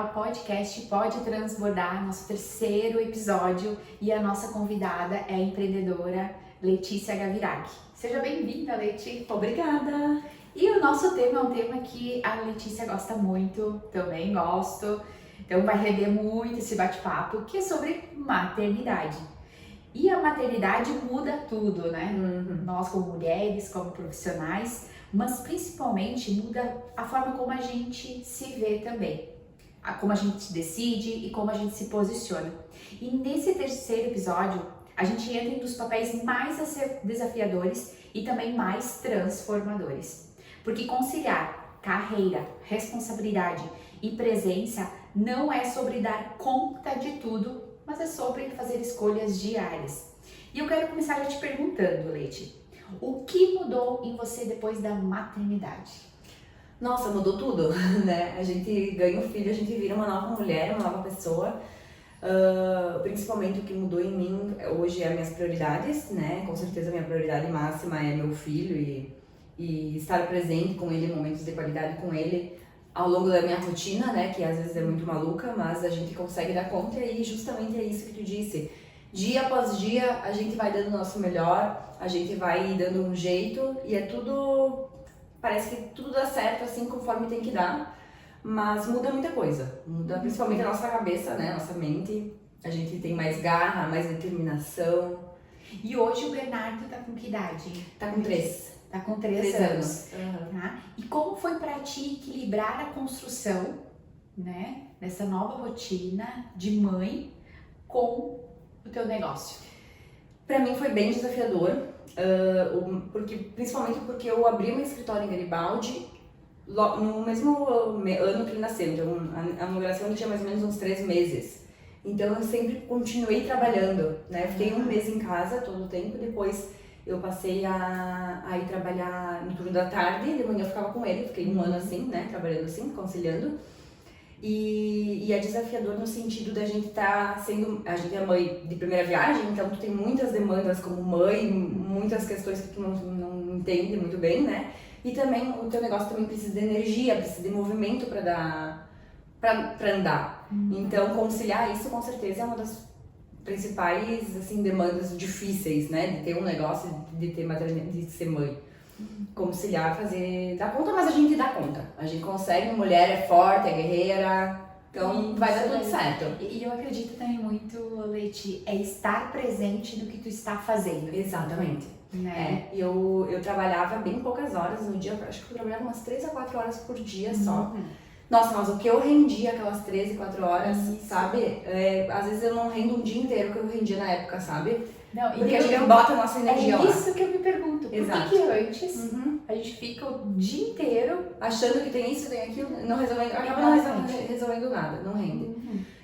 ao podcast Pode Transbordar, nosso terceiro episódio, e a nossa convidada é a empreendedora Letícia Gaviraghi. Seja bem-vinda, Leti. Obrigada! E o nosso tema é um tema que a Letícia gosta muito, também gosto, então vai render muito esse bate-papo, que é sobre maternidade. E a maternidade muda tudo, né? Nós como mulheres, como profissionais, mas principalmente muda a forma como a gente se vê também, como a gente decide e como a gente se posiciona. E nesse terceiro episódio, a gente entra em um dos papéis mais desafiadores e também mais transformadores. Porque conciliar carreira, responsabilidade e presença não é sobre dar conta de tudo, mas é sobre fazer escolhas diárias. E eu quero começar já te perguntando, Leti, o que mudou em você depois da maternidade? Nossa, mudou tudo, né? A gente ganha um filho, a gente vira uma nova mulher, uma nova pessoa. Principalmente o que mudou em mim hoje é as minhas prioridades, né? Com certeza a minha prioridade máxima é meu filho e estar presente com ele, momentos de qualidade com ele ao longo da minha rotina, né? Que às vezes é muito maluca, mas a gente consegue dar conta e justamente é isso que tu disse. Dia após dia a gente vai dando o nosso melhor, a gente vai dando um jeito e é tudo, parece que tudo dá certo assim conforme tem que dar, mas muda muita coisa, muda principalmente a nossa cabeça, né, nossa mente, a gente tem mais garra, mais determinação. E hoje o Bernardo tá com que idade? Tá com 3. Tá com 3 anos. Tá? E como foi pra ti equilibrar a construção, né, dessa nova rotina de mãe com o teu negócio? Pra mim foi bem desafiador, principalmente porque eu abri um escritório em Garibaldi no mesmo ano que ele nasceu, então a inauguração tinha mais ou menos uns 3 meses. Então eu sempre continuei trabalhando, né? Eu fiquei um mês em casa todo o tempo, depois eu passei a ir trabalhar no turno da tarde, de manhã eu ficava com ele, fiquei um ano assim, né? Trabalhando assim, conciliando. E é desafiador no sentido da gente estar sendo... A gente é mãe de primeira viagem, então tu tem muitas demandas como mãe, muitas questões que tu não entende muito bem, né? E também o teu negócio também precisa de energia, precisa de movimento para andar. Então conciliar isso com certeza é uma das principais assim, demandas difíceis, né? De ter um negócio, de ter maternidade, de ser mãe. Conciliar, dar conta, mas a gente dá conta. A gente consegue, mulher é forte, é guerreira, então vai dar tudo certo. E eu acredito também muito, Leti, é estar presente no que tu está fazendo. Exatamente. Né? Eu trabalhava bem poucas horas no dia, acho que eu trabalhava umas 3 a 4 horas por dia só. Nossa, mas o que eu rendia aquelas 3 e 4 horas, sabe? Às vezes eu não rendo um dia inteiro que eu rendia na época, sabe? Não, porque a gente bota a nossa energia lá. É isso que eu me pergunto. Exato. Por que antes a gente fica o dia inteiro achando que tem isso, tem aquilo, acaba não resolvendo nada, não rende.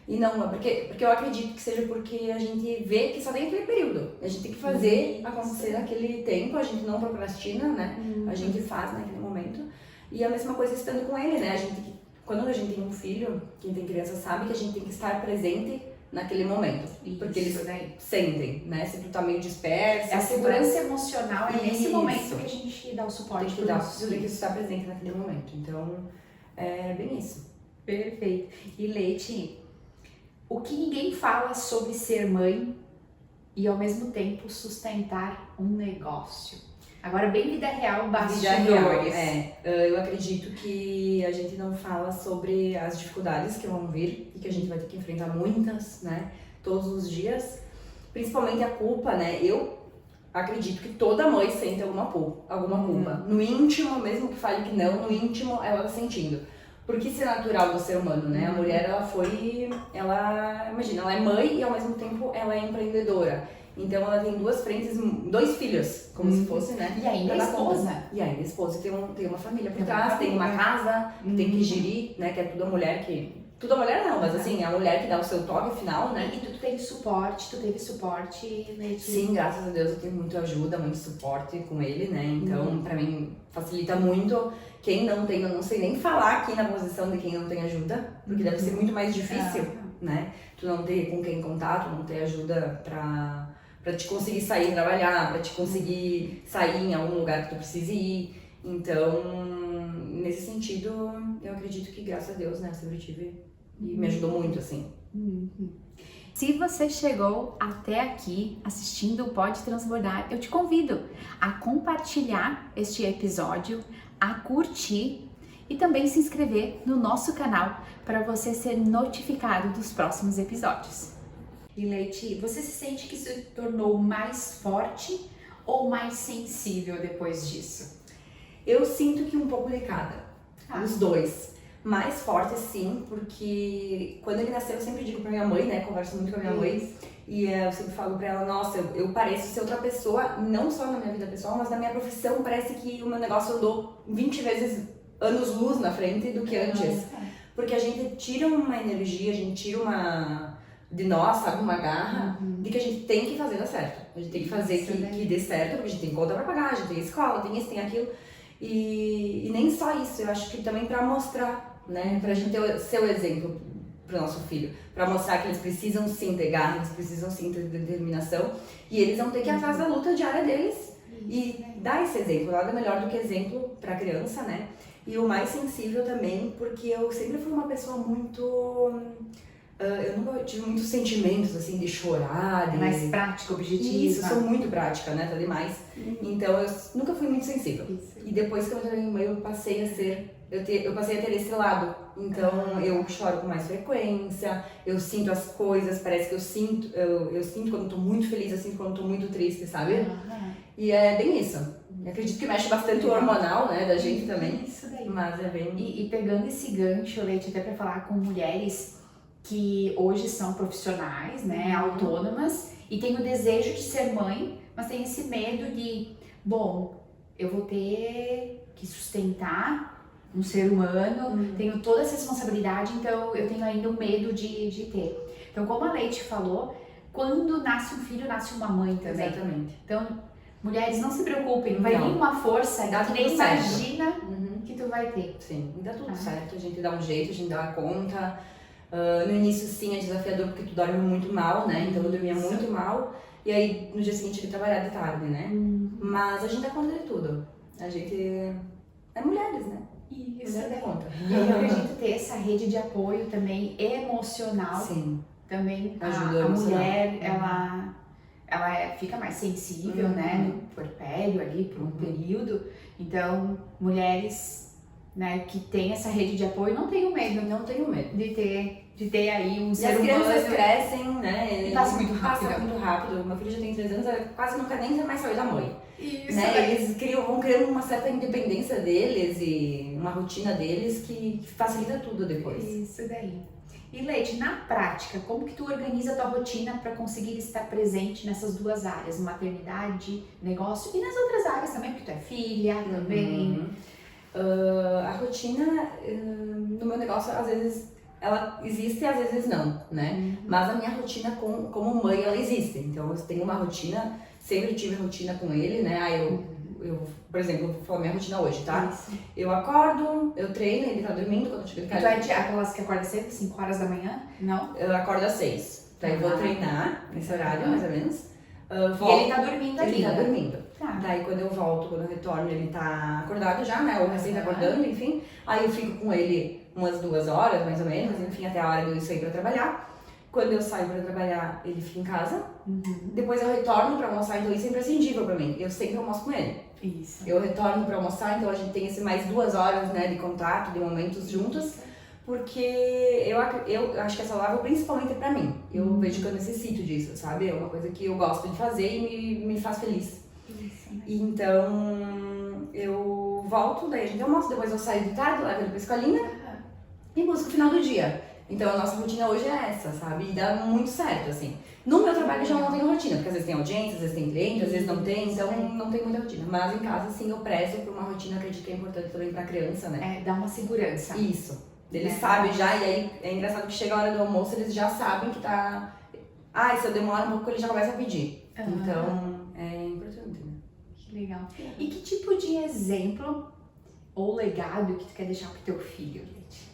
E não, porque eu acredito que seja porque a gente vê que só tem aquele período. A gente tem que fazer acontecer naquele tempo, a gente não procrastina, né? A gente faz naquele momento. E a mesma coisa estando com ele, né? Quando a gente tem um filho, quem tem criança sabe que a gente tem que estar presente naquele momento. Porque eles sentem, né? Se tu tá meio disperso. A segurança emocional é nesse momento que a gente dá o suporte. Tem que estar presente naquele momento. Então, é bem isso. Perfeito. E Leti, o que ninguém fala sobre ser mãe e ao mesmo tempo sustentar um negócio? Agora bem vida real, bastidores. Eu acredito que a gente não fala sobre as dificuldades que vão vir e que a gente vai ter que enfrentar muitas, né? Todos os dias. Principalmente a culpa, né? Eu acredito que toda mãe sente alguma culpa. No íntimo, mesmo que fale que não, no íntimo ela tá sentindo. Porque isso é natural do ser humano, né? A mulher, imagina, ela é mãe e ao mesmo tempo ela é empreendedora. Então ela tem 2 frentes, 2 filhos, como se fosse, né? E ainda esposa. E ainda esposa, tem uma família por trás, tem uma casa, tem que gerir, né? Que é tudo a mulher que... Tudo a mulher não, mas assim, é a mulher que dá o seu toque final, né? E tu teve suporte, Leti? Sim, graças a Deus eu tenho muita ajuda, muito suporte com ele, né? Então, pra mim, facilita muito. Quem não tem, eu não sei nem falar aqui na posição de quem não tem ajuda, porque deve ser muito mais difícil, né? Tu não ter com quem contar, tu não ter ajuda pra te conseguir sair trabalhar, pra te conseguir sair em algum lugar que tu precise ir. Então, nesse sentido, eu acredito que, graças a Deus, né, eu sempre tive E me ajudou muito, assim. Se você chegou até aqui assistindo o Pode Transbordar, eu te convido a compartilhar este episódio, a curtir e também se inscrever no nosso canal para você ser notificado dos próximos episódios. E Leite, você se sente que se tornou mais forte ou mais sensível depois disso? Eu sinto que um pouco de cada, os dois. Mais forte sim, porque quando ele nasceu eu sempre digo pra minha mãe, né, converso muito com a minha mãe, e eu sempre falo pra ela, nossa, eu pareço ser outra pessoa, não só na minha vida pessoal, mas na minha profissão parece que o meu negócio andou 20 vezes anos-luz na frente do que antes. Porque a gente tira uma energia, a gente tira de nós, sabe, uma garra, de que a gente tem que fazer dar certo. A gente tem que fazer que dê certo, porque a gente tem conta pra pagar, a gente tem escola, tem isso, tem aquilo. E nem só isso, eu acho que também pra mostrar, né, pra gente ser o exemplo pro nosso filho, pra mostrar que eles precisam sim ter garra, eles precisam sim ter determinação, e eles vão ter que ir atrás da luta diária deles e dar esse exemplo, nada melhor do que exemplo pra criança, né. E o mais sensível também, porque eu sempre fui uma pessoa muito... eu nunca tive muitos sentimentos, assim, de chorar, de... Mais prática, objetiva. Isso, sou muito prática, né, tá demais. Então, eu nunca fui muito sensível. E depois que eu entrei no meio, eu passei a ser... Eu passei a ter esse lado. Então, eu choro com mais frequência, eu sinto as coisas, parece que eu sinto quando eu tô muito feliz, eu sinto quando eu tô muito triste, sabe? E é bem isso. Eu acredito que mexe bastante o hormonal, né, da gente também. Isso daí. Mas é bem... E pegando esse gancho, Leite, até pra falar com mulheres que hoje são profissionais, né, autônomas, e têm o desejo de ser mãe, mas tem esse medo de, bom, eu vou ter que sustentar um ser humano, tenho toda essa responsabilidade, então eu tenho ainda o medo de ter. Então, como a Leite falou, quando nasce um filho, nasce uma mãe também. Exatamente. Então, mulheres, não se preocupem, não vai vir uma força Dá que nem tudo certo. imagina que tu vai ter. Sim, dá tudo certo, a gente dá um jeito, a gente dá conta. No início, sim, é desafiador porque tu dorme muito mal, né? Então eu dormia muito mal. E aí, no dia seguinte, eu ia trabalhar de tarde, né? Mas a gente dá conta de tudo. A gente é mulheres, né? Isso, Mulher dá conta. E eu acredito ter essa rede de apoio também emocional. Sim. Também Ajuda a emocional. mulher, ela fica mais sensível, né? No puerpério ali, por um período. Então, mulheres... né, que tem essa rede de apoio, não tenho medo. Não tenho medo. De ter aí um E ser as humano. crianças crescem, né? E passa muito rápido. Passa muito rápido. Meu filho já tem 3 anos, quase nunca nem mais saiu da mãe. Isso, Né? Eles vão criando uma certa independência deles e uma rotina deles que facilita tudo depois. Isso daí. E Leite, na prática, como que tu organiza a tua rotina para conseguir estar presente nessas duas áreas, maternidade, negócio e nas outras áreas também, porque tu é filha também. A rotina no meu negócio, às vezes, ela existe e às vezes não, né? Mas a minha rotina como mãe, ela existe. Então, eu tenho uma rotina, sempre tive rotina com ele, né? Eu por exemplo, vou falar minha rotina hoje, tá? Isso. Eu acordo, eu treino, ele tá dormindo quando eu chego em E casa. tu é de aquelas que acorda cedo, 5 horas da manhã? Não? Eu acordo às 6. Daí eu vou treinar nesse horário, mais ou menos. E ele tá dormindo ali, Ele tá né? dormindo. Tá. Daí quando eu volto, quando eu retorno, ele tá acordado já, né? Ou recém tá acordando, enfim. Aí eu fico com ele umas 2 horas, mais ou menos, enfim, até a hora de eu sair pra trabalhar. Quando eu saio pra trabalhar, ele fica em casa. Depois eu retorno pra almoçar, então isso é imprescindível pra mim. Eu sempre almoço com ele. Isso. Eu retorno pra almoçar, então a gente tem esse mais 2 horas, né, de contato, de momentos juntos. Porque eu acho que é saudável principalmente pra mim. Eu vejo que eu necessito disso, sabe? É uma coisa que eu gosto de fazer e me faz feliz. Isso. Então, eu volto, daí a gente almoça, depois eu saio de tarde, levo ele pra escolinha e busco o final do dia. Então, a nossa rotina hoje é essa, sabe? E dá muito certo, assim. No meu trabalho já não tenho rotina, porque às vezes tem audiência, às vezes tem cliente, às vezes não tem, então não tem muita rotina. Mas em casa, sim, eu prezo por uma rotina, acredito que é importante também pra criança, né? É, dá uma segurança. Isso. Eles sabem já, e aí é engraçado que chega a hora do almoço, eles já sabem que tá... Ah, e se eu demorar um pouco, ele já começa a pedir. Então, é importante, né? Que legal. E que tipo de exemplo ou legado que tu quer deixar pro teu filho, Leite?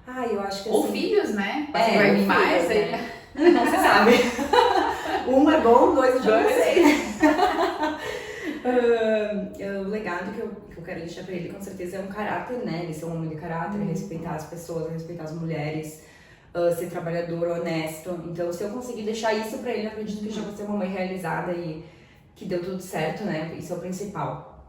Ah, eu acho que Ou assim... filhos, né? É, Vai vir filhos, mais, né? Não se sabe. Um é bom, 2 eu já não sei. O legado que eu quero deixar pra ele, com certeza, é um caráter, né? Ele ser um homem de caráter, respeitar as pessoas, respeitar as mulheres. ser trabalhador, honesto. Então, se eu conseguir deixar isso pra ele, eu acredito que eu já vou ser uma mãe realizada e que deu tudo certo, né? Isso é o principal.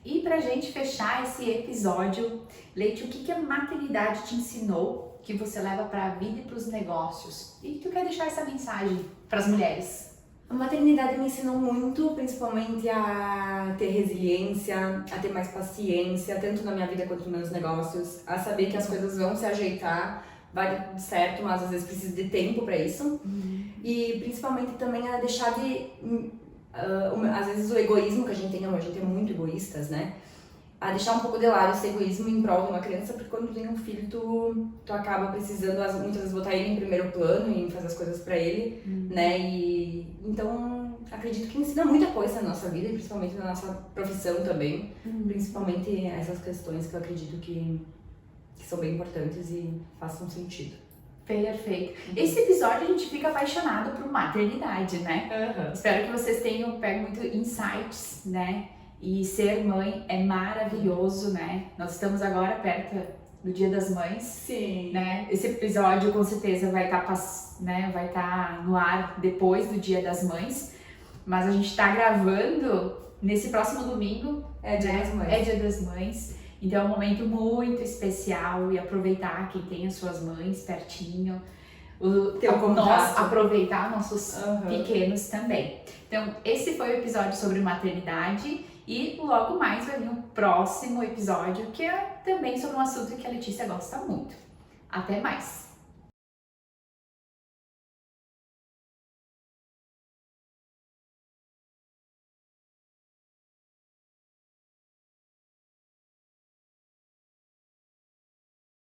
E pra gente fechar esse episódio, Leite, o que a maternidade te ensinou que você leva pra vida e pros negócios? E tu quer deixar essa mensagem pras mulheres? A maternidade me ensinou muito, principalmente a ter resiliência, a ter mais paciência, tanto na minha vida quanto nos meus negócios, a saber que as coisas vão se ajeitar, vai dar tudo certo, mas às vezes precisa de tempo pra isso. E principalmente também a deixar de, às vezes o egoísmo que a gente tem hoje, a gente é muito egoístas, né? A deixar um pouco de lado esse egoísmo em prol de uma criança, porque quando tu tem um filho, tu acaba precisando, muitas vezes, botar ele em primeiro plano e fazer as coisas pra ele, né? E então, acredito que ensina muita coisa na nossa vida, e principalmente na nossa profissão também. Principalmente essas questões que eu acredito que são bem importantes e façam sentido. Perfeito. Esse episódio a gente fica apaixonado por maternidade, né? Espero que vocês tenham pego muito insights, né? E ser mãe é maravilhoso, né? Nós estamos agora perto do Dia das Mães. Sim. Né? Esse episódio com certeza vai estar no ar depois do Dia das Mães. Mas a gente está gravando nesse próximo domingo. É Dia das Mães. É Dia das Mães. Então é um momento muito especial e aproveitar quem tem as suas mães pertinho. Nós aproveitar nossos pequenos também. Então, esse foi o episódio sobre maternidade e logo mais vai vir um próximo episódio que é também sobre um assunto que a Letícia gosta muito. Até mais!